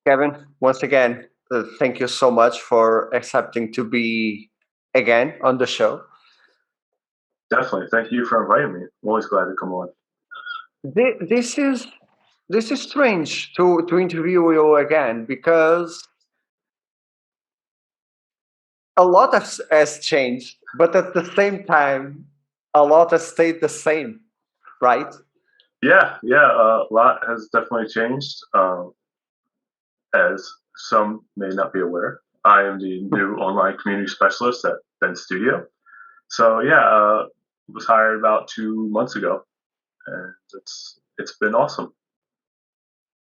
Kevin, once again, thank you so much for accepting to be again on the show. Definitely. Thank you for inviting me. I'm always glad to come on. This is strange to interview you again because a lot has changed, but at the same time, a lot has stayed the same, right? Yeah, a lot has definitely changed. As some may not be aware, I am the new online community specialist at Ben Studio. So yeah, was hired about 2 months ago, and it's been awesome.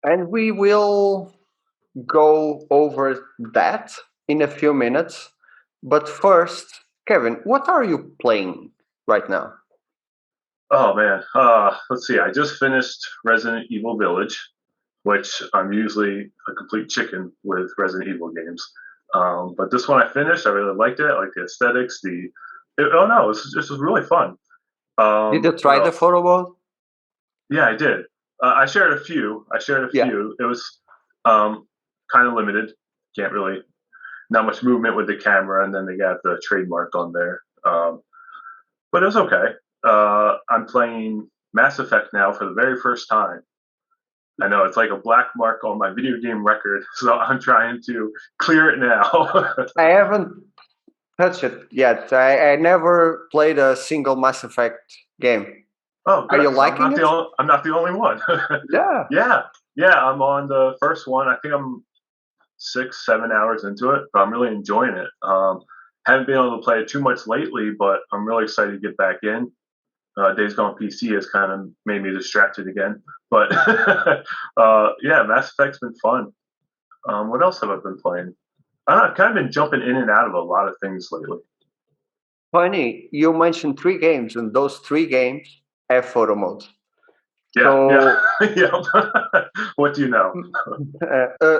And we will go over that in a few minutes. But first, Kevin, what are you playing right now? Oh man, let's see. I just finished Resident Evil Village, which I'm usually a complete chicken with Resident Evil games. But this one I finished. I really liked it. I liked the aesthetics. Oh no, this was really fun. Did you What try the else? photo mode? Yeah, I did. I shared a few. I shared a Yeah. few. It was um, kind of limited. Can't really not much movement with the camera, and then they got the trademark on there. But it was okay. I'm playing Mass Effect now for the very first time. I know it's like a black mark on my video game record, so I'm trying to clear it now. I haven't touched it yet. I never played a single Mass Effect game. Oh, Are you good. So liking it? I'm not the only one. Yeah. Yeah, yeah. I'm on the first one. I think I'm 6, 7 hours into it, but I'm really enjoying it. Haven't been able to play it too much lately, but I'm really excited to get back in. Days Gone PC has kind of made me distracted again, but yeah, Mass Effect's been fun. What else have I been playing? I don't know, I've kind of been jumping in and out of a lot of things lately. Funny, you mentioned three games, and those three games have photo modes. Yeah, yeah, So yeah. What do you know?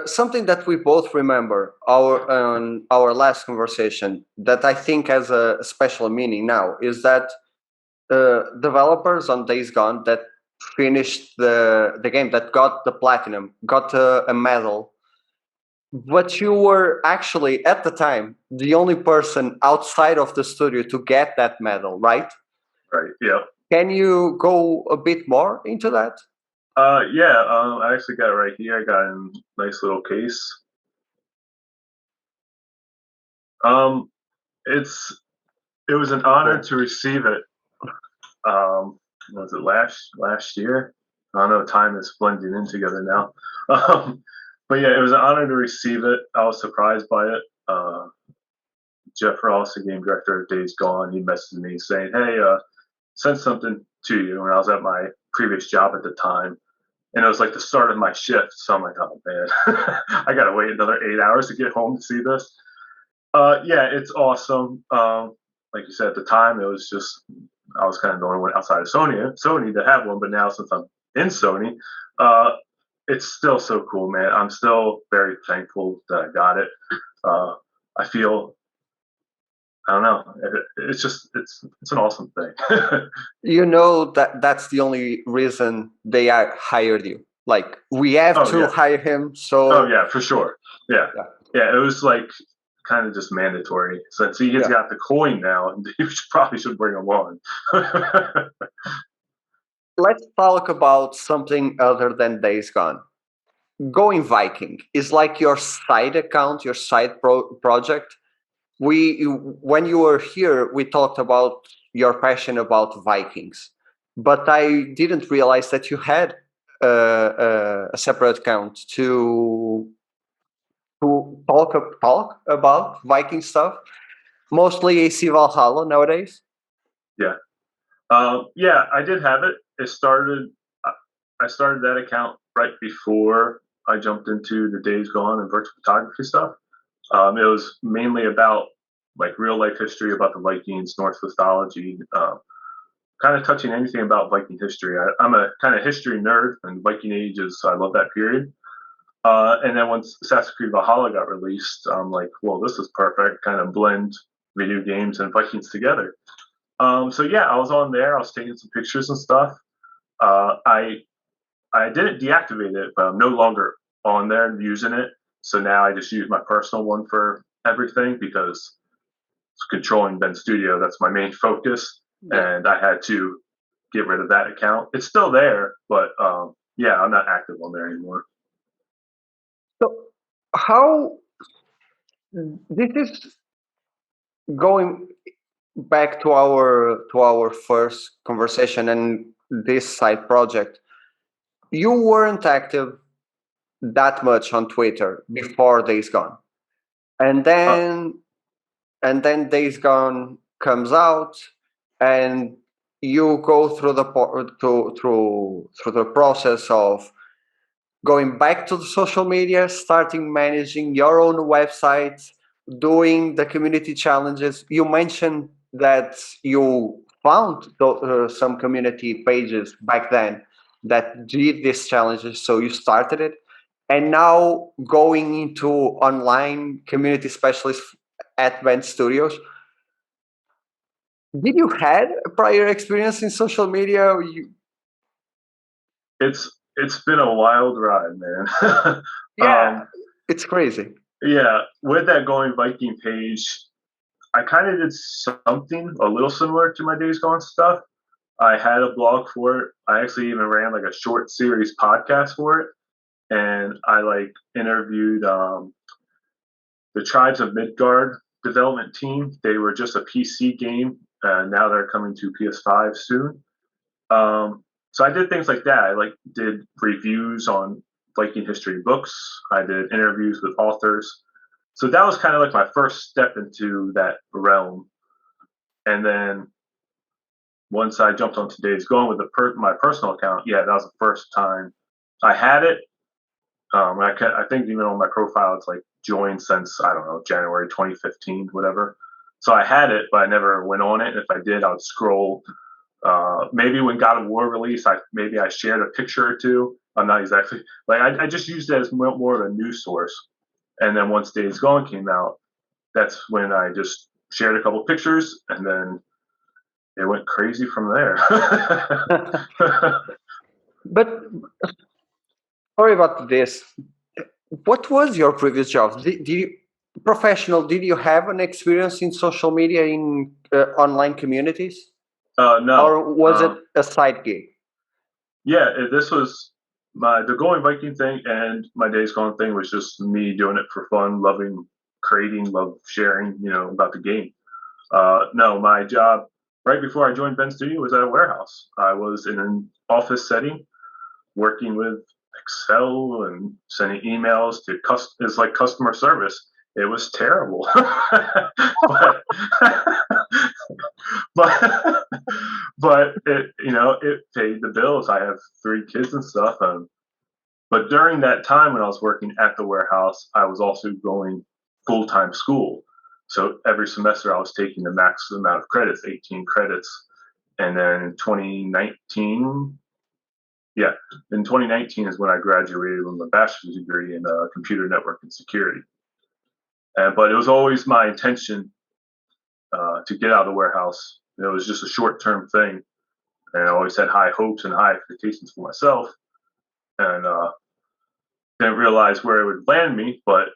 something that we both remember our last conversation that I think has a special meaning now is that developers on Days Gone that finished the game that got the platinum got a medal, but you were actually at the time the only person outside of the studio to get that medal, right? Right. Yeah. Can you go a bit more into that? Yeah. I actually got it right here. I got it in a nice little case. Um, it's it was an honor Cool. to receive it. Was it last year? I don't know. Time is blending in together now. Um, but yeah, it was an honor to receive it. I was surprised by it. Jeff Ross, the game director of Days Gone, he messaged me saying, "Hey, sent something to you." And I was at my previous job at the time, and it was like the start of my shift. So I'm like, "Oh man, I gotta wait another 8 hours to get home to see this." Yeah, it's awesome. Like you said at the time, it was just I was kind of the only one outside of Sony to have one. But now since I'm in Sony, uh, it's still so cool, man. I'm still very thankful that I got it. Uh, I feel I don't know. It's just it's an awesome thing. You know that that's the only reason they hired you. Like we have Oh to yeah. hire him, Oh so yeah, for sure. Yeah. yeah, Yeah, it was like kind of just mandatory. Since he's yeah. got the coin now, you probably should bring him on. Let's talk about something other than Days Gone. Going Viking is like your side account, your side project. When you were here, we talked about your passion about Vikings, but I didn't realize that you had a separate account to talk about Viking stuff. Mostly AC Valhalla nowadays. Yeah. Yeah, I did have it. I started that account right before I jumped into the Days Gone and virtual photography stuff. It was mainly about like real life history about the Vikings, Norse mythology, kind of touching anything about Viking history. I'm a kind of history nerd, and Viking Age is I love that period. And then once Assassin's Creed Valhalla got released, I'm like, well, this is perfect. Kind of blend video games and Vikings together. So yeah, I was on there. I was taking some pictures and stuff. I didn't deactivate it, but I'm no longer on there using it. So now I just use my personal one for everything because controlling Ben Studio, that's my main focus. Yeah. And I had to get rid of that account. It's still there, but yeah, I'm not active on there anymore. So how this is going back to our first conversation and this side project. You weren't active that much on Twitter before Days Gone, and Uh, then Days Gone comes out, and you go through through the process of going back to the social media, starting managing your own websites, doing the community challenges. You mentioned that you found some community pages back then that did these challenges, so you started it. And now going into online community specialists at Band Studios. Did you had a prior experience in social media? it's been a wild ride, man. Yeah, it's crazy. Yeah, with that Going Viking page, I kind of did something a little similar to my Days Gone stuff. I had a blog for it. I actually even ran like a short series podcast for it, and I like interviewed the Tribes of Midgard development team. They were just a PC game, and now they're coming to PS5 soon. So I did things like that. I like did reviews on Viking history books. I did interviews with authors. So that was kind of like my first step into that realm. And then once I jumped on Today's Gone with my personal account, yeah, that was the first time I had it. I think even on my profile, it's like joined since I don't know January 2015, whatever. So I had it, but I never went on it. And if I did, I would scroll. Maybe when God of War released, I shared a picture or two. I'm not exactly like I just used it as more of a news source. And then once Days Gone came out, that's when I just shared a couple pictures, and then it went crazy from there. But sorry about this. What was your previous job? Did you professional? Did you have an experience in social media in online communities, No. or was it a side gig? Yeah, this was the Going Viking thing, and my Days Gone thing was just me doing it for fun, loving creating, love sharing, about the game. No, my job right before I joined Ben Studio was at a warehouse. I was in an office setting, working with Excel and sending emails to it's like customer service. It was terrible, but but but it paid the bills. I have 3 kids and stuff. But during that time when I was working at the warehouse, I was also going full time school. So every semester I was taking the max amount of credits, 18 credits. And then in 2019, yeah, in 2019 is when I graduated with my bachelor's degree in computer network and security. But it was always my intention to get out of the warehouse. It was just a short term thing. And I always had high hopes and high expectations for myself. And didn't realize where it would land me, but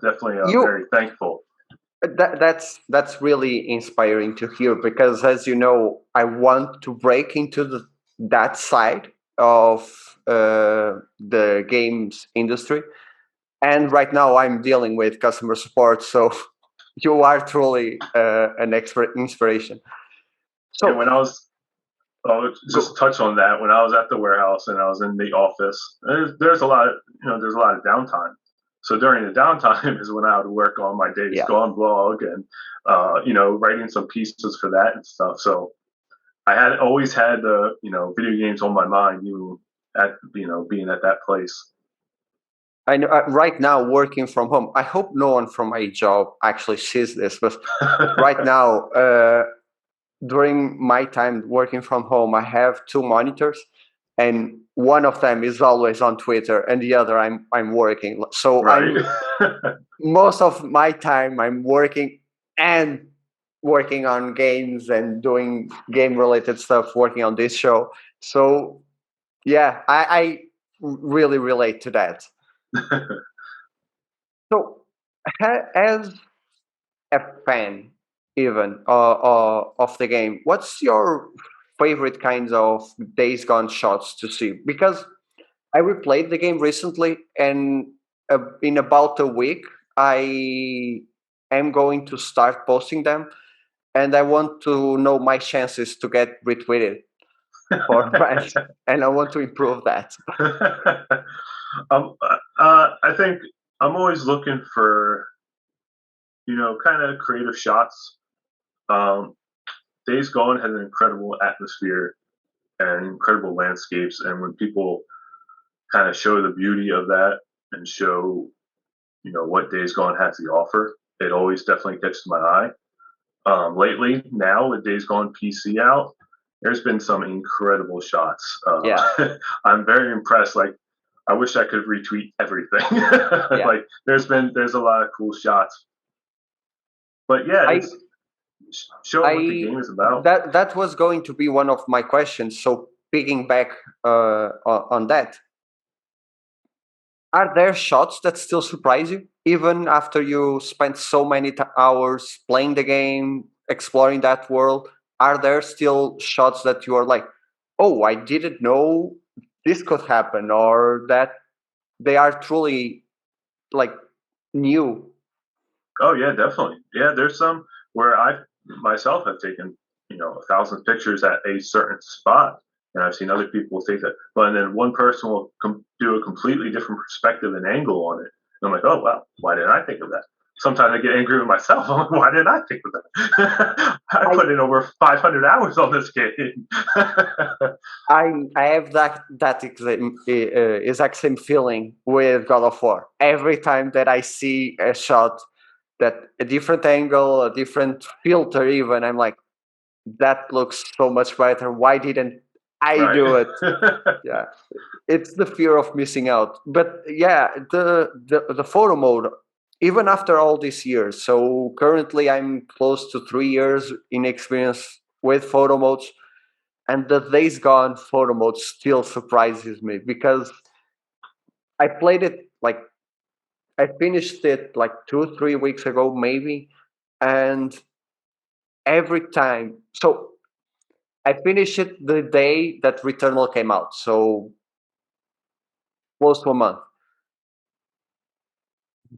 definitely very You thankful. that's really inspiring to hear because, as you know, I want to break into that side of the games industry, and right now I'm dealing with customer support. So you are truly an expert inspiration. And So when I was just go, touch on that, when I was at the warehouse and I was in the office, there's a lot of there's a lot of downtime. So during the downtime is when I would work on my Days yeah. Gone blog and writing some pieces for that and stuff. So I had always had the video games on my mind, even at being at that place. I know right now working from home. I hope no one from my job actually sees this, but right now, during my time working from home, I have 2 monitors, and one of them is always on Twitter, and the other I'm working. So Right. I'm most of my time I'm working and working on games and doing game related stuff, working on this show. So yeah, I really relate to that. So, as a fan, even of the game, what's your favorite kinds of Days Gone shots to see? Because I replayed the game recently, and in about a week, I am going to start posting them, and I want to know my chances to get retweeted for fans, and I want to improve that. um, I think I'm always looking for kind of creative shots. Um, Days Gone has an incredible atmosphere and incredible landscapes, and when people kind of show the beauty of that and show what Days Gone has to offer, it always definitely catches my eye. Lately, now with Days Gone PC out, there's been some incredible shots. Yeah, I'm very impressed. Like, I wish I could retweet everything. yeah. Like, there's a lot of cool shots. But yeah, I it's showing what the I game is about. that was going to be one of my questions. So picking back on that, are there shots that still surprise you, even after you spent so many hours playing the game, exploring that world? Are there still shots that you are like, oh, I didn't know this could happen, or that they are truly like new? Oh yeah, definitely. Yeah, there's some where I myself have taken 1,000 pictures at a certain spot, and I've seen other people take that. But then one person will do a completely different perspective and angle on it. And I'm like, oh wow, why didn't I think of that? Sometimes I get angry with myself. I'm like, why didn't I think of that? I I put in over 500 hours on this game. I have exact same feeling with God of War. Every time that I see a shot that a different angle, a different filter, even I'm like, that looks so much better. Why didn't I Right. do it? Yeah, it's the fear of missing out. But yeah, the photo mode, even after all these years. So currently, I'm close to 3 years in experience with photo modes, and the Days Gone photo mode still surprises me because I played it like I finished it like 2 3 weeks ago maybe, and every time. So I finished it the day that Returnal came out, so close to a month.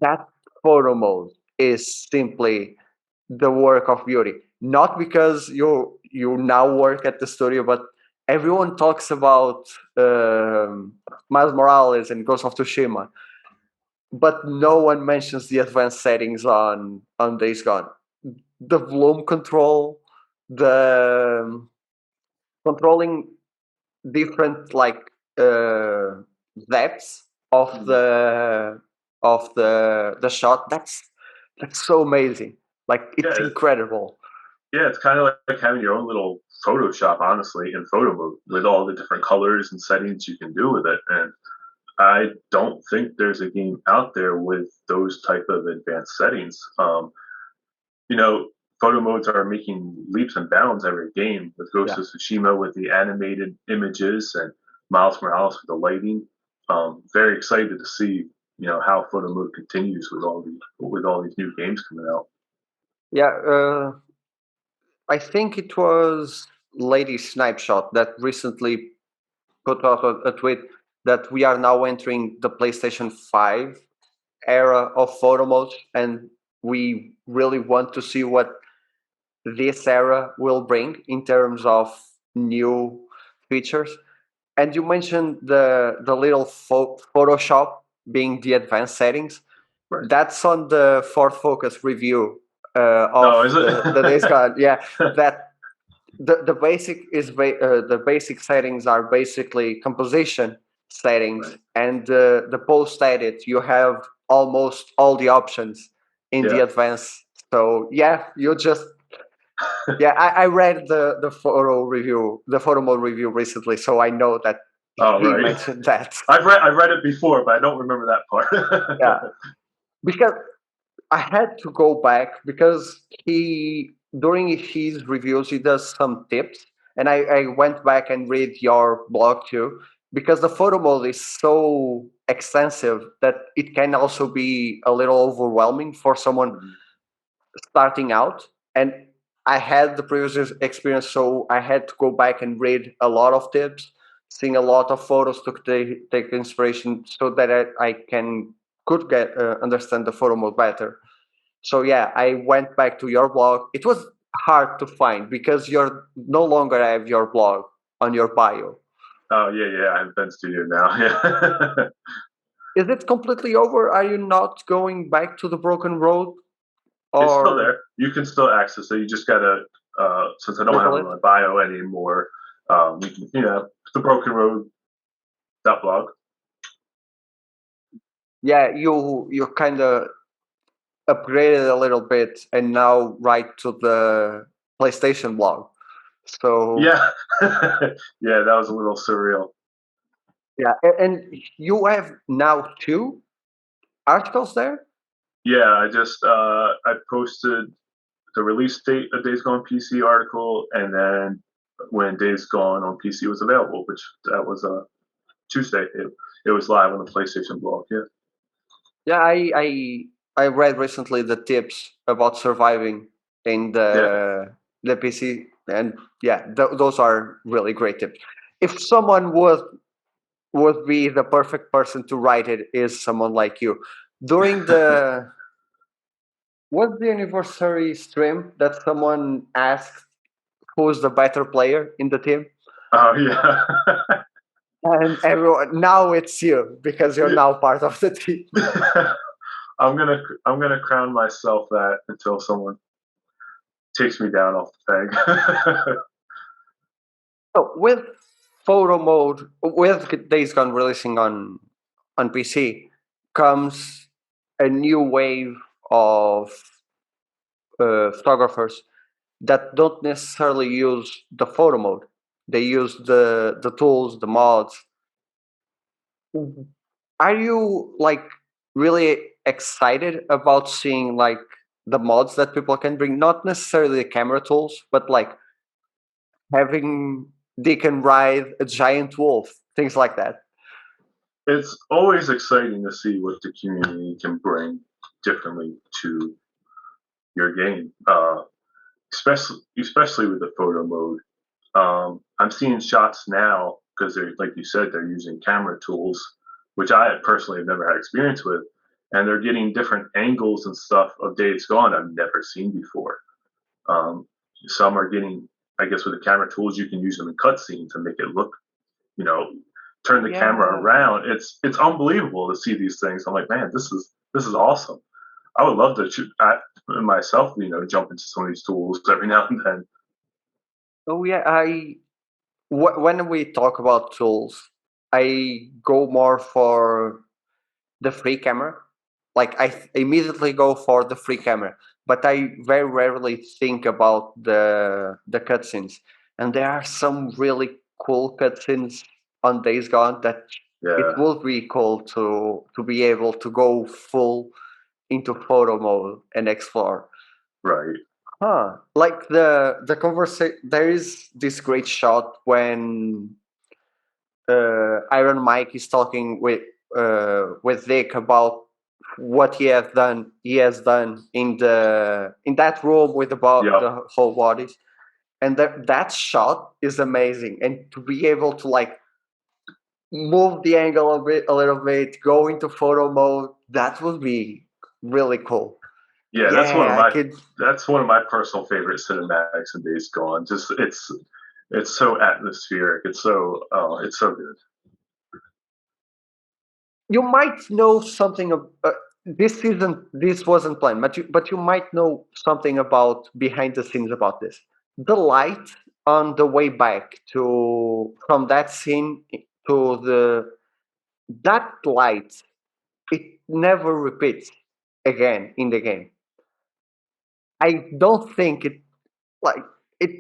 That photo mode is simply the work of beauty. Not because you now work at the studio, but everyone talks about Miles Morales and Ghost of Tsushima, but no one mentions the advanced settings on Days Gone. The volume control, the controlling different uh, depths of Mhm. the shot. That's so amazing. Like it's Yeah, incredible. yeah, it's kind of like having your own little Photoshop, honestly, in photo mode with all the different colors and settings you can do with it. And I don't think there's a game out there with those type of advanced settings. You know, photo modes are making leaps and bounds every game with Ghost Yeah. of Tsushima with the animated images and Miles Morales with the lighting. Very excited to see how photo mode continues with all these new games coming out. Yeah, I think it was Lady Snipeshot that recently put out a tweet that we are now entering the PlayStation 5 era of photo modes, and we really want to see what this era will bring in terms of new features. And you mentioned the little Photoshop being the advanced settings. Right. That's on the Ford Focus review No, of is it? the Days Gone. Yeah, that the basic is the basic settings are basically composition settings, Right. and the post edit you have almost all the options in the Yeah. advanced. So yeah, you just yeah, I read the photo review, the photo mode review recently, so I know that Oh, he right. mentioned that. I've read it before, but I don't remember that Yeah, part. because I had to go back because he during his reviews he does some tips, and I went back and read your blog too because the photo mode is so extensive that it can also be a little overwhelming for someone starting out. And I had the previous experience, so I had to go back and read a lot of tips, seeing a lot of photos to take inspiration, so that I could get understand the photo mode better. So yeah, I went back to your blog. It was hard to find because you're no longer have your blog on your bio. Oh yeah, yeah. I'm Ben Studio now. Yeah. Is it completely over? Are you not going back to the Broken Road It's still or there. You can still access it. You just gotta, since I don't have Google it on it? my bio anymore, you can, the Broken Road blog. Yeah, you kind of upgraded a little bit and now write to the PlayStation blog. So Yeah, yeah, that was a little surreal. yeah, and you have now two articles there. Yeah, I posted the release date of Days Gone PC article, and then when Days Gone on PC was available, which that was Tuesday. It was live on the PlayStation blog. Yeah, Yeah, I read recently the tips about surviving in yeah. the PC, and yeah, those are really great tips. If someone would be the perfect person to write it, is someone like you. During the what's the anniversary stream that someone asked who's the better player in the team? Oh yeah. And everyone now it's you because you're now part of the team. I'm gonna crown myself that until someone takes me down off the peg. So with photo mode, with Days Gone releasing on PC, comes a new wave of photographers that don't necessarily use the photo mode. They use the tools, the mods. Are you like really excited about seeing like the mods that people can bring? Not necessarily the camera tools, but like having they can ride a giant wolf, things like that. It's always exciting to see what the community can bring differently to your game, especially with the photo mode. I'm seeing shots now because they're like you said, they're using camera tools, which I personally have never had experience with, and they're getting different angles and stuff of Days Gone I've never seen before. Um, some are getting, I guess, with the camera tools, you can use them in cutscenes to make it look, you know, turn the camera Yeah. around. It's unbelievable to see these things. I'm like, man, this is awesome. I would love to myself, jump into some of these tools every now and then. Oh yeah. When we talk about tools, I go more for the free camera. Like immediately go for the free camera, but I very rarely think about the cutscenes. And there are some really cool cutscenes on Days Gone that it Yeah, would be cool to be able to go full into photo mode and explore. right. Huh. Like the conversation. There is this great shot when Iron Mike is talking with Dick about what he has done. He has done in that room with about Yep. the whole bodies, and that shot is amazing. And to be able to like move the angle a little bit, go into photo mode, that would be really cool. Yeah, Yeah, I could. that's one of my personal favorite cinematics in Days Gone. Just it's so atmospheric. It's so good. You might know something of this wasn't planned, but you might know something about behind the scenes about this. The light on the way back to from that scene to the that light, it never repeats again in the game. I don't think it like it.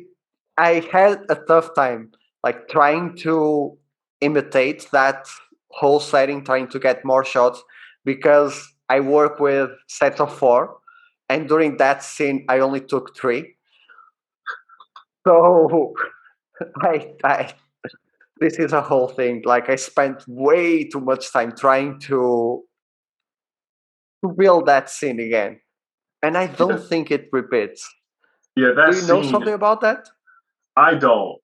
I had a tough time like trying to imitate that whole setting, trying to get more shots because I work with sets of four, and during that scene I only took three. So I this is a whole thing. Like I spent way too much time trying to build that scene again, and I don't Yeah, think it repeats. yeah, Do that you know scene. something about that? I don't.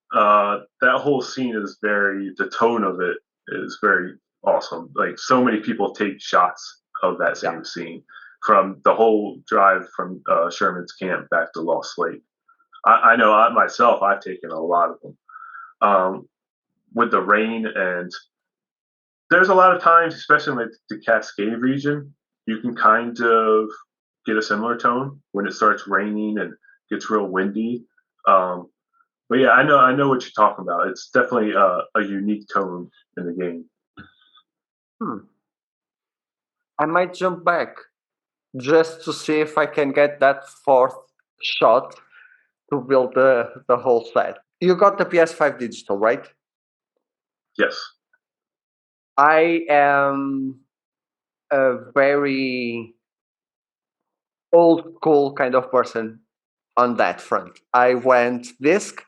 That whole scene is very. The tone of it is very awesome. Like so many people take shots of that Yeah. same scene from the whole drive from Sherman's camp back to Lost Lake. I know I myself. I've taken a lot of them. With the rain, and there's a lot of times, especially in like the Cascade region, you can kind of get a similar tone when it starts raining and gets real windy. Um, but yeah, I know what you're talking about. It's definitely a unique tone in the game. Hmm. I might jump back just to see if I can get that fourth shot to build the whole set. You got the PS5 digital, right? Yes. I am a very old school kind of person on that front. I went disc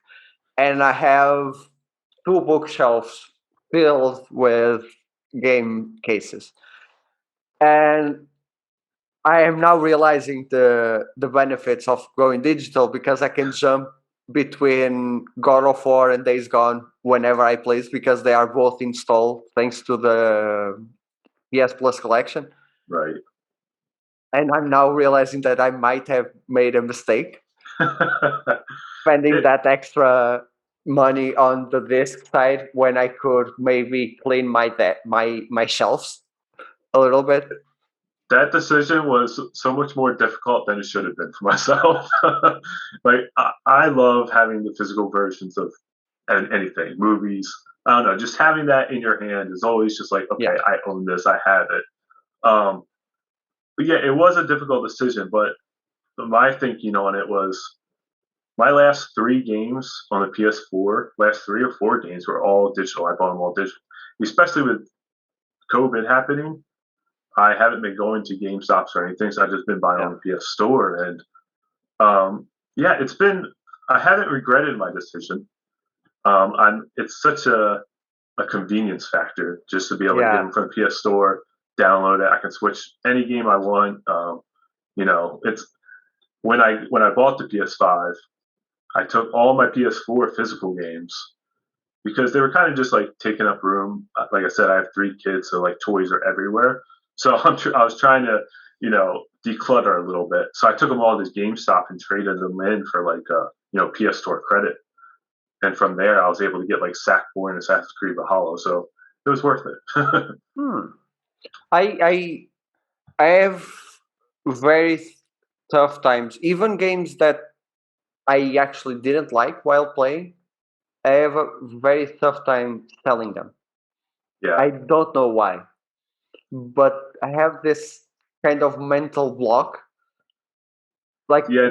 and I have two bookshelves filled with game cases. And I am now realizing the benefits of going digital because I can jump between God of War and Days Gone whenever I place because they are both installed thanks to the PS Plus collection. Right. And I'm now realizing that I might have made a mistake spending it, that extra money on the disc side when I could maybe clean my shelves a little bit. that decision was so much more difficult than it should have been for myself. Like I love having the physical versions of anything, movies. I don't know, just having that in your hand is always just like, Yeah, okay, I own this, I have it. Um, but yeah, it was a difficult decision. But my thinking on it was my last three games on the PS4, last 3 or 4 games were all digital. I bought them all digital, especially with COVID happening. I haven't been going to GameStops or anything, so I've just been buying yeah, on the PS Store. And yeah, it's been. I haven't regretted my decision. It's such a convenience factor just to be able to get yeah. them from the PS Store, download it. I can switch any game I want. It's when I bought the PS5, I took all my PS4 physical games because they were kind of just like taking up room. Like I said, I have 3 kids, so like toys are everywhere. So I was trying to, declutter a little bit. So I took them all to GameStop and traded them in for like, PS Store credit. And from there, I was able to get like Sackboy and Assassin's Creed Valhalla. So it was worth it. Hmm. I I have very tough times. Even games that I actually didn't like while playing, I have a very tough time selling them. Yeah, I don't know why, but I have this kind of mental block. Like yeah.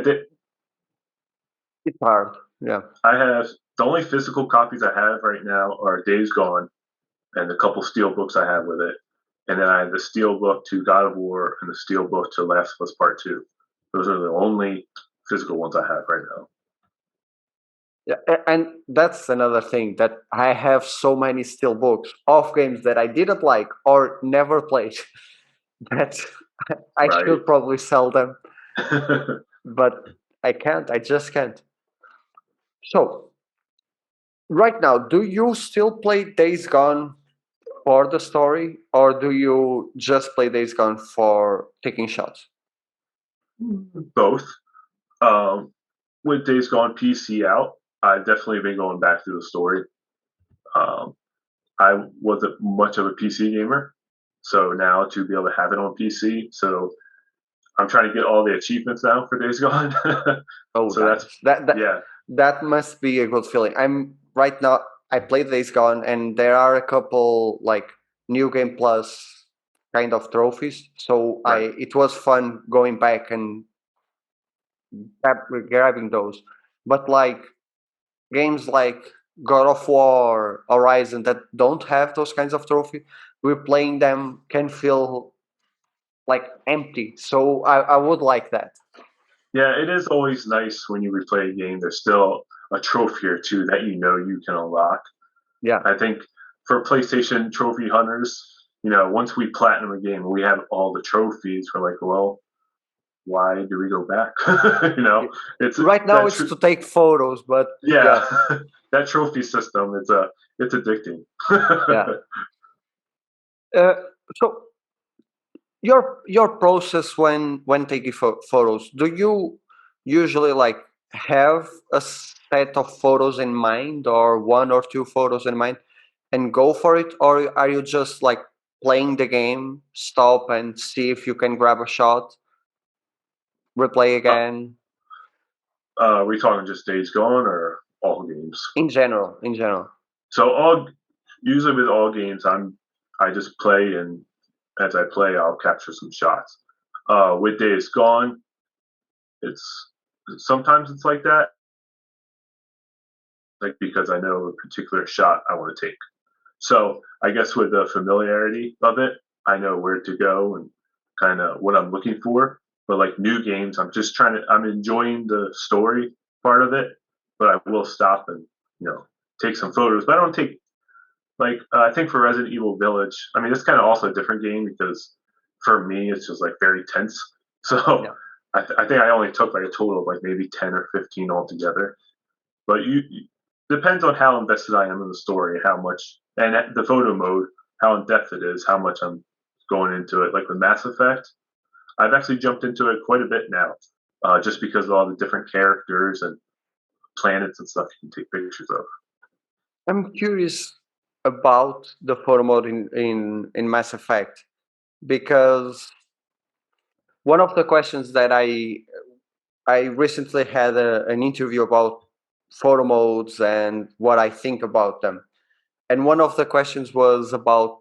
it's hard. Yeah, I have the only physical copies I have right now are Days Gone and a couple steel books I have with it. And then I have the steel book to God of War and the steel book to Last of Us Part 2. Those are the only physical ones I have right now. yeah, and that's another thing that I have so many still books of games that I didn't like or never played that I Right. should probably sell them, but I can't. I just can't. So right now, do you still play Days Gone for the story, or do you just play Days Gone for taking shots? Both. Um, with Days Gone PC out, I've definitely been going back through the story. Um, I wasn't much of a PC gamer, so now to be able to have it on PC, so I'm trying to get all the achievements now for Days Gone. Oh, So that's nice. That yeah, that must be a good feeling. I'm right now. I played Days Gone, and there are a couple like New Game Plus kind of trophies. So right. it was fun going back and grabbing those. But like games like God of War, Horizon that don't have those kinds of trophy, replaying them can feel like empty. So I would like that. Yeah, it is always nice when you replay a game. There's still a trophy or two that you know you can unlock. Yeah. I think for PlayStation trophy hunters, once we platinum a game, we have all the trophies. We're like, well, why do we go back? It's Right now that. it's to take photos, but Yeah, yeah, that trophy system. It's addicting. yeah. Uh, so your process when taking photos, do you usually like have a set of photos in mind or one or two photos in mind and go for it, or are you just like playing the game, stop and see if you can grab a shot, replay uh, again? are we talking just Days Gone or all games? In general, in general. So all usually with all games, I just play, and as I play, I'll capture some shots. With Days Gone, it's sometimes it's like that, like because I know a particular shot I want to take. So I guess with the familiarity of it, I know where to go and kind of what I'm looking for. But like new games, I'm enjoying the story part of it, but I will stop and take some photos. But I don't take like I think for Resident Evil Village, I mean it's kind of also a different game because for me it's just like very tense. So Yeah. I think I only took like a total of like maybe 10 or 15 altogether. But depends on how invested I am in the story, how much, and the photo mode, how in depth it is, how much I'm going into it. Like with Mass Effect, I've actually jumped into it quite a bit now, just because of all the different characters and planets and stuff you can take pictures of. I'm curious about the photo mode in Mass Effect because one of the questions that I recently had an interview about photo modes and what I think about them. And one of the questions was about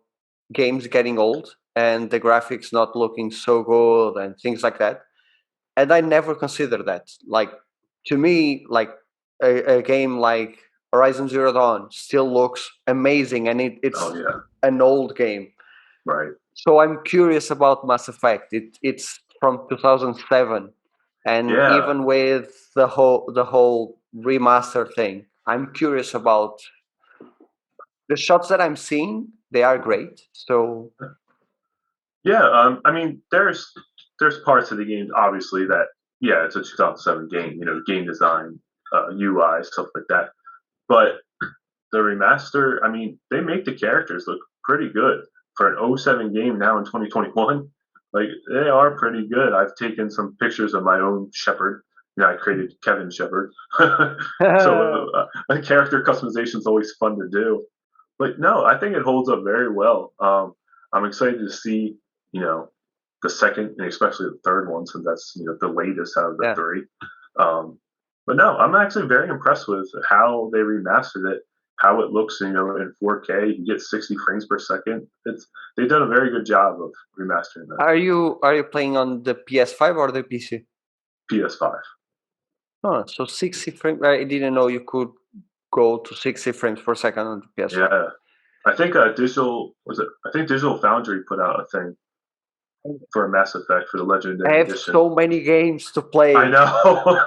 games getting old and the graphics not looking so good and things like that. And I never considered that. Like to me, like a game like Horizon Zero Dawn still looks amazing and Oh it's yeah, an old game. right. So I'm curious about Mass Effect. It's from 2007, and Yeah, even with the whole remaster thing, I'm curious about the shots that I'm seeing. They are great. So yeah. I mean, there's parts of the game obviously that yeah, it's a 2007 game. Game design, UI, stuff like that. But the remaster, I mean, they make the characters look pretty good for an '07 game now in 2021. Like they are pretty good. I've taken some pictures of my own Shepherd. I created Kevin Shepherd. So character customization is always fun to do. But no, I think it holds up very well. I'm excited to see, you know, the second and especially the third one, since that's the latest out of the yeah, three. Um, but no, I'm actually very impressed with how they remastered it, how it looks, in 4K. You get 60 frames per second. They've done a very good job of remastering that. are you playing on the PS5 or the PC? PS5. Oh, so 60 frames. I didn't know you could go to 60 frames per second on the PS5. Yeah, I think digital was it? I think Digital Foundry put out a thing for Mass Effect for the I Legendary have Edition. so many games to I play, know.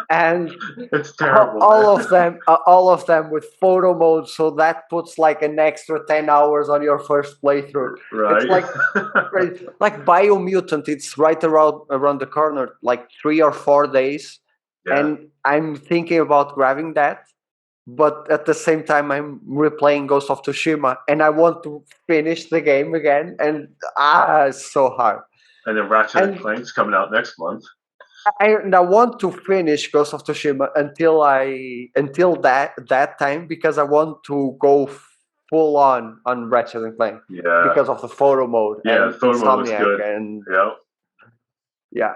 and It's all terrible, all man. of them, all of them with photo mode. So that puts like an extra 10 hours on your first playthrough. It's Right. like crazy. Like Biomutant. It's right around the corner, like 3 or 4 days, Yeah. and I'm thinking about grabbing that. But at the same time, I'm replaying Ghost of Tsushima, and I want to finish the game again. And it's so hard. And then Ratchet and And Clank's coming out next month. I want to finish Ghost of Tsushima until that time because I want to go full on Ratchet and Clank Yeah. because of the photo mode Yeah. and Photo mode looks Insomniac good. and Yeah. yeah.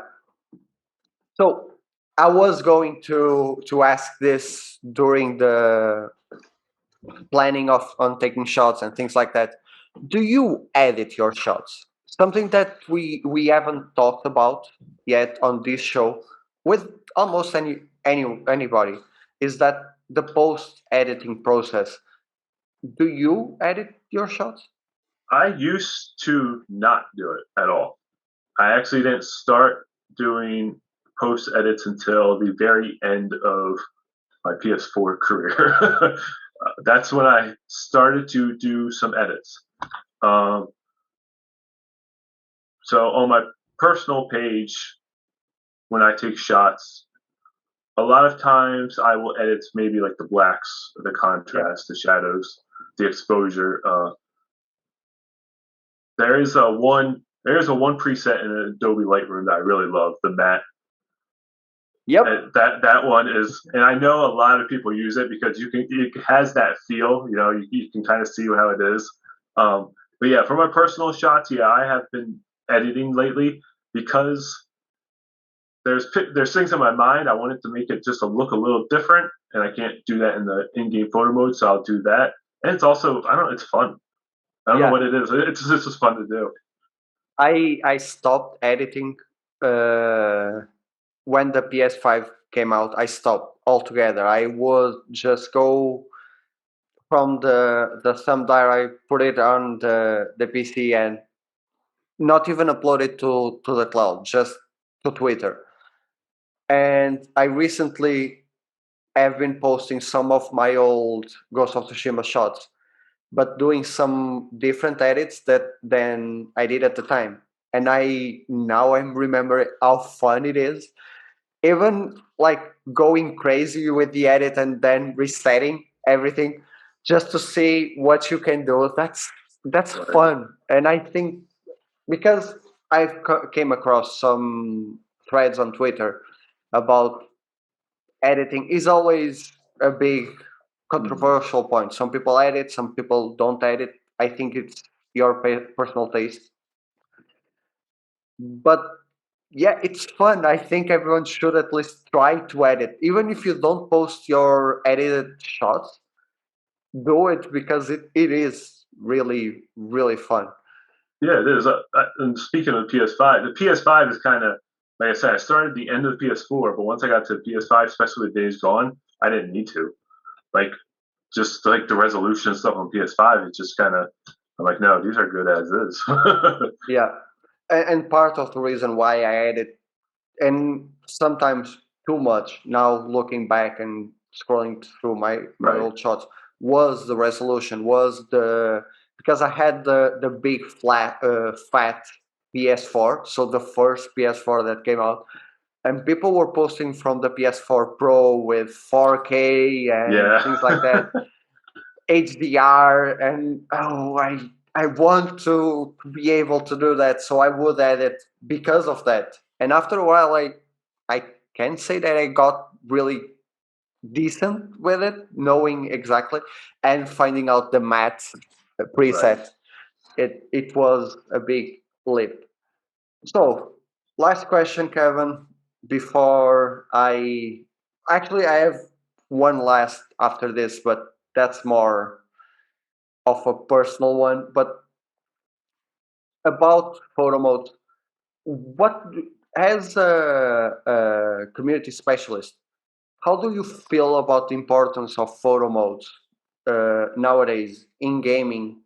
So I was going to ask this during the planning of on taking shots and things like that. Do you edit your shots? Something that we haven't talked about yet on this show with almost anybody is that the post editing process. Do you edit your shots? I used to not do it at all. I actually didn't start doing post edits until the very end of my PS4 career. That's when I started to do some edits. Um, so on my personal page, when I take shots, a lot of times I will edit maybe like the blacks, the Yeah. contrast, the shadows, the exposure. There is a one preset in Adobe Lightroom that I really love, the matte. Yep. That one is, and I know a lot of people use it because it has that feel. You can kind of see how it is. But yeah, for my personal shots, yeah, I have been editing lately because there's things in my mind. I wanted to make it just look a little different, and I can't do that in the in-game photo mode, so I'll do that. And it's also, I don't know, it's fun. I don't know Yeah. what it is. It's just fun to do. I stopped editing when the PS5 came out. I stopped altogether. I would just go from the thumb drive, put it on the PC, and not even upload it to the cloud, just to Twitter. And I recently have been posting some of my old Ghost of Tsushima shots, but doing some different edits than I did at the time. And I'm remembering how fun it is. Even like going crazy with the edit and then resetting everything just to see what you can do. That's Right. fun. And I think because I've came across some threads on Twitter about editing is always a big Mhm. controversial point. Some people edit, some people don't edit. I think it's your personal taste. But yeah, it's fun. I think everyone should at least try to edit. Even if you don't post your edited shots, do it because it is really, really fun. Yeah, it is. And speaking of the PS5 is kind of, like I said, I started the end of the PS4, but once I got to PS5, especially with Days Gone, I didn't need to. Like, just like the resolution and stuff on PS5, it's just kind of, I'm like, no, these are good as is. Yeah. And part of the reason why I edit, and sometimes too much now looking back and scrolling through my Right, old shots, was the resolution, was the because I had the big fat PS4, so the first PS4 that came out, and people were posting from the PS4 Pro with 4K and yeah. things like that, HDR, and oh, I want to be able to do that, so I would edit because of that. And after a while, I can say that I got really decent with it, knowing exactly and finding out the matte Right. preset. It was a big leap. So, last question, Kevin. Before I have one last after this, but that's more of a personal one. But about photo mode, what as a community specialist, how do you feel about the importance of photo modes nowadays in gaming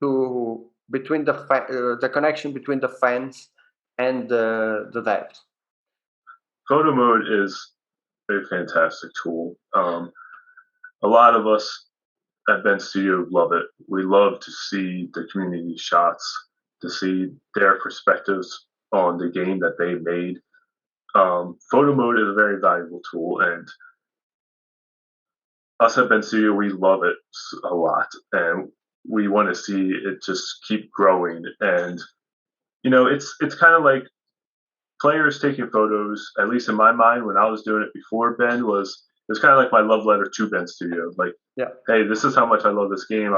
to between the connection between the fans and the devs? Photo mode is a fantastic tool. A lot of us at Ben Studio love it. We love to see the community shots, to see their perspectives on the game that they made. Photo mode is a very valuable tool, and us at Ben Studio, we love it a lot, and we want to see it just keep growing. And it's kind of like players taking photos. At least in my mind, when I was doing it before Ben, was it was kind of like my love letter to Ben Studio. Like, Yeah. hey, this is how much I love this game.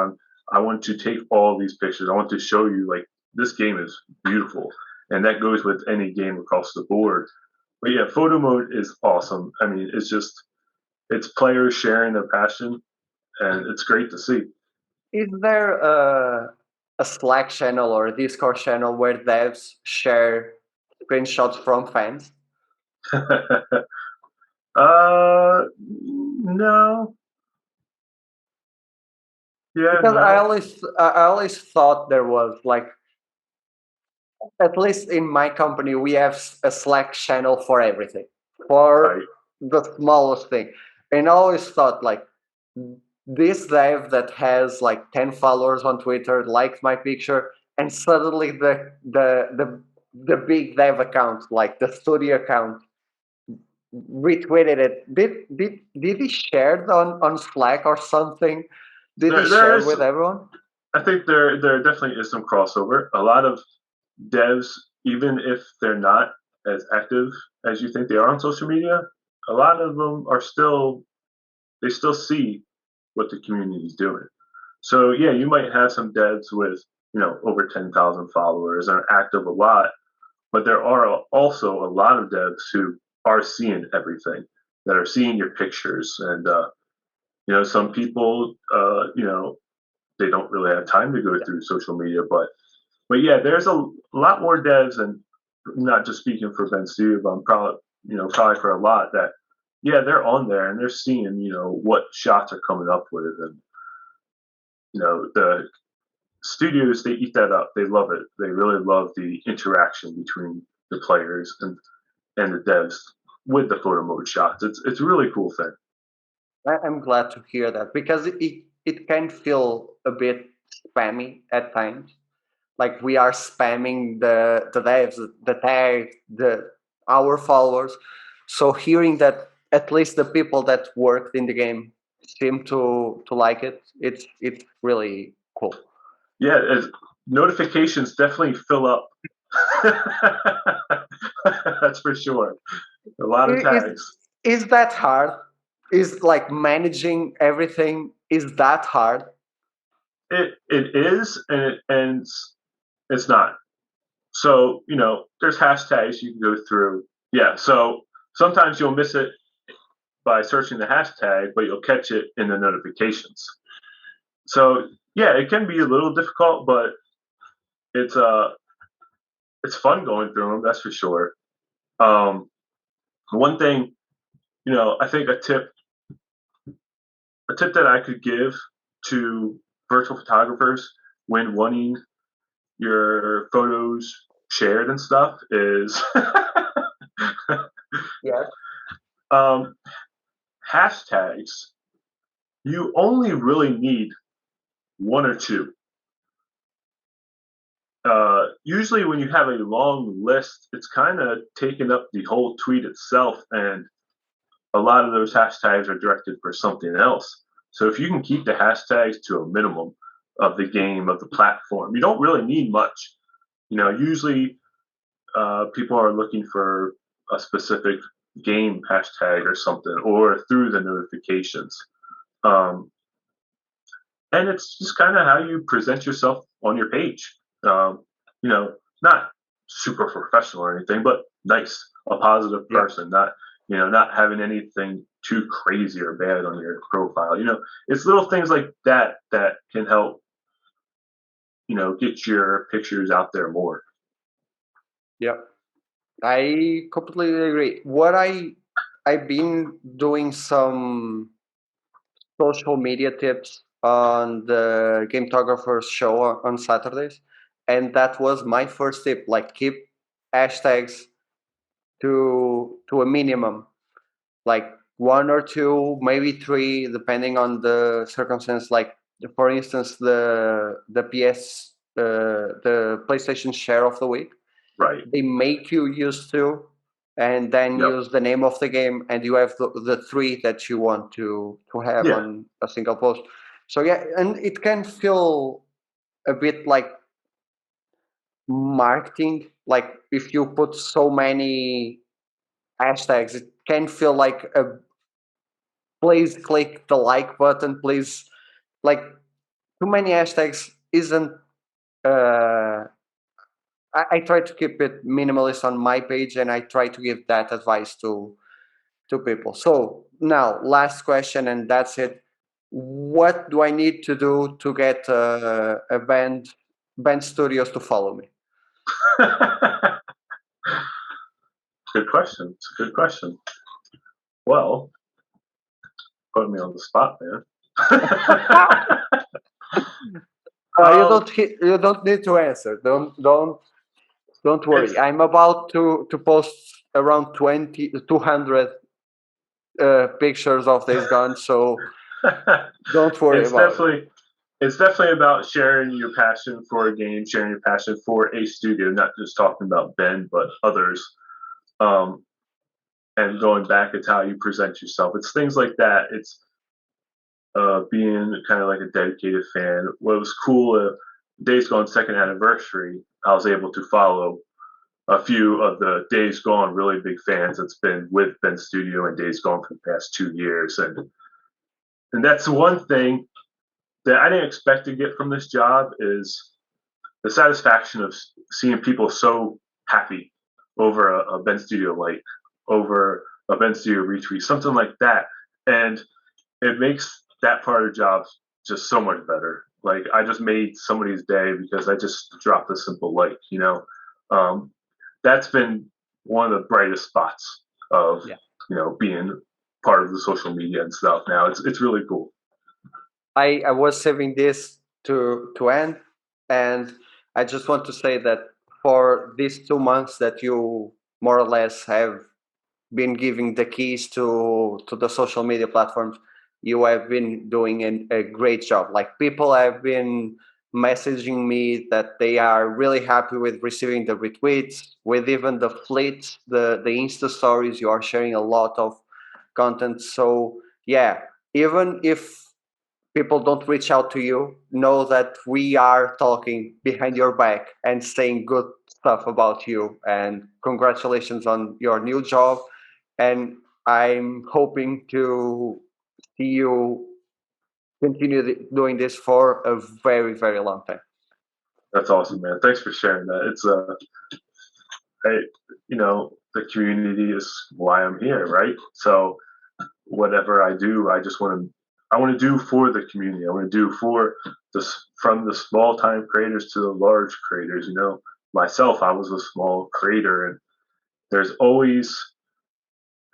I want to take all these pictures. I want to show you like this game is beautiful, and that goes with any game across the board. But yeah, photo mode is awesome. I mean, it's players sharing their passion, and it's great to see. Is there a Slack channel or a Discord channel where devs share screenshots from fans? No, yeah, Because no, I always thought there was like, at least in my company we have a Slack channel for everything, for right, the smallest thing, and I always thought like this dev that has like 10 followers on Twitter liked my picture, and suddenly the big dev account, like the studio account, retweeted it. Did he share it on Slack or something? Did he There share is, with everyone? I think there definitely is some crossover. A lot of devs, even if they're not as active as you think they are on social media, a lot of them are still, they still see what the community is doing. So yeah, you might have some devs with, over 10,000 followers and are active a lot, but there are also a lot of devs who are seeing everything, that are seeing your pictures, and some people, they don't really have time to go Yeah. through social media, but yeah, there's a lot more devs, and not just speaking for Ben Studio, but I'm probably for a lot that, yeah, they're on there and they're seeing, what shots are coming up with, and the studios, they eat that up. They love it. They really love the interaction between the players and the devs with the photo mode shots. It's a really cool thing. I'm glad to hear that because it can feel a bit spammy at times. Like we are spamming the devs, the tag, the our followers. So hearing that at least the people that worked in the game seem to like it, it's really cool. Yeah, notifications definitely fill up. That's for sure. A lot of Is tags. is that hard? Is like managing everything is that hard? It is, and it's not. So there's hashtags you can go through. Yeah. So sometimes you'll miss it by searching the hashtag, but you'll catch it in the notifications. So yeah, it can be a little difficult, but it's uh it's fun going through them. That's for sure. Um, One thing, I think a tip that I could give to virtual photographers when wanting your photos shared and stuff is Yes. um, hashtags. You only really need one or two. Usually, when you have a long list, it's kind of taking up the whole tweet itself, and a lot of those hashtags are directed for something else. So if you can keep the hashtags to a minimum of the game, of the platform, you don't really need much. Usually people are looking for a specific game hashtag or something, or through the notifications. Um, and it's just kind of how you present yourself on your page. Not super professional or anything, but nice, a positive Yeah. person, not having anything too crazy or bad on your profile. It's little things like that that can help, get your pictures out there more. Yeah. I completely agree. I've been doing some social media tips on the Gametographer's show on Saturdays, and that was my first tip. Like keep hashtags to a minimum, like one or two, maybe three, depending on the circumstance. Like for instance, the PlayStation Share of the Week, Right. they make you use two and then Yep. use the name of the game, and you have the three that you want to have Yeah. on a single post. So yeah, and it can feel a bit like marketing. Like if you put so many hashtags, it can feel like a please click the like button, please. Like too many hashtags isn't uh I try to keep it minimalist on my page, and I try to give that advice to people. So now, last question, and that's it. What do I need to do to get a band studios to follow me? Good question. It's a good question. Well, putting me on the spot, man. um, You don't need to answer. Don't it's worry. I'm about to post around 200 pictures of Days Gone. So Don't worry it's about it. definitely it's definitely about sharing your passion for a game, sharing your passion for a studio, not just talking about Ben, but others. Um, and going back, it's how you present yourself. It's things like that. It's being kind of like a dedicated fan. What was cool, Days Gone second anniversary, I was able to follow a few of the Days Gone really big fans that's been with Ben Studio and Days Gone for the past 2 years, and that's one thing that I didn't expect to get from this job is the satisfaction of seeing people so happy over a Ben Studio like, over a Ben Studio retweet, something like that, and it makes that part of the job just so much better. Like I just made somebody's day because I just dropped a simple like. Um, that's been one of the brightest spots of Yeah. being part of the social media and stuff. Now it's really cool. I was saving this to end, and I just want to say that for these 2 months that you more or less have been giving the keys to the social media platforms, you have been doing a great job. Like people have been messaging me that they are really happy with receiving the retweets, with even the fleets, the Insta stories. You are sharing a lot of content. So yeah, even if people don't reach out to you, know that we are talking behind your back and saying good stuff about you. And congratulations on your new job. And I'm hoping to see you continue doing this for a very, very long time. That's awesome, man. Thanks for sharing that. It's I, the community is why I'm here, right? So whatever I do, I want to do for the community. I want to do for from the small time creators to the large creators. Myself, I was a small creator, and there's always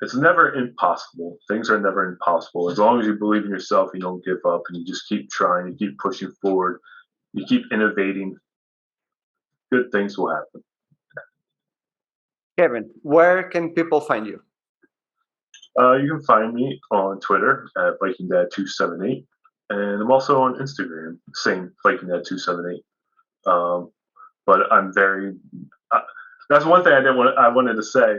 it's never impossible. Things are never impossible as long as you believe in yourself. You don't give up, and you just keep trying. You keep pushing forward. You keep innovating. Good things will happen. Kevin, where can people find you? You can find me on Twitter at VikingDad278, and I'm also on Instagram, same VikingDad278. But I'm very. Uh, that's one thing I wanted to say.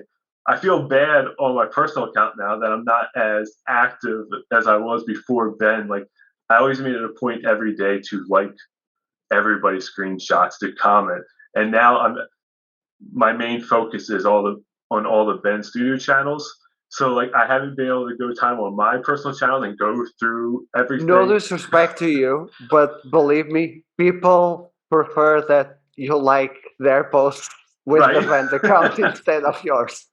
I feel bad on my personal account now that I'm not as active as I was before Ben. Like I always made it a point every day to like everybody's screenshots, to comment, and now my main focus is on all the Ben Studio channels. So like I haven't been able to go time on my personal channel and go through No everything. disrespect to you, but believe me, people prefer that you like their posts with the Right. Vent account instead of yours.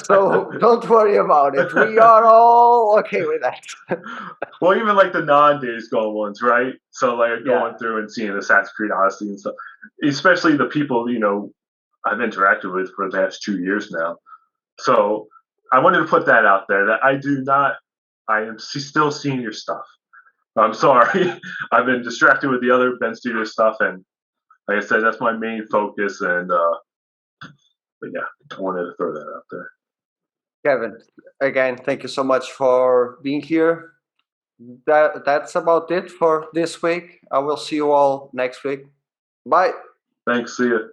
So don't worry about it. We are all okay with that. Well, even like the non-Days Gone ones, right? So like Yeah. going through and seeing Assassin's Creed Odyssey and stuff, especially the people I've interacted with for the past 2 years now. So I wanted to put that out there that I do not. I am still seeing your stuff. I'm sorry. I've been distracted with the other Ben Studio stuff, and like I said, that's my main focus. And but yeah, I wanted to throw that out there. Kevin, again, thank you so much for being here. That's about it for this week. I will see you all next week. Bye. Thanks. See you.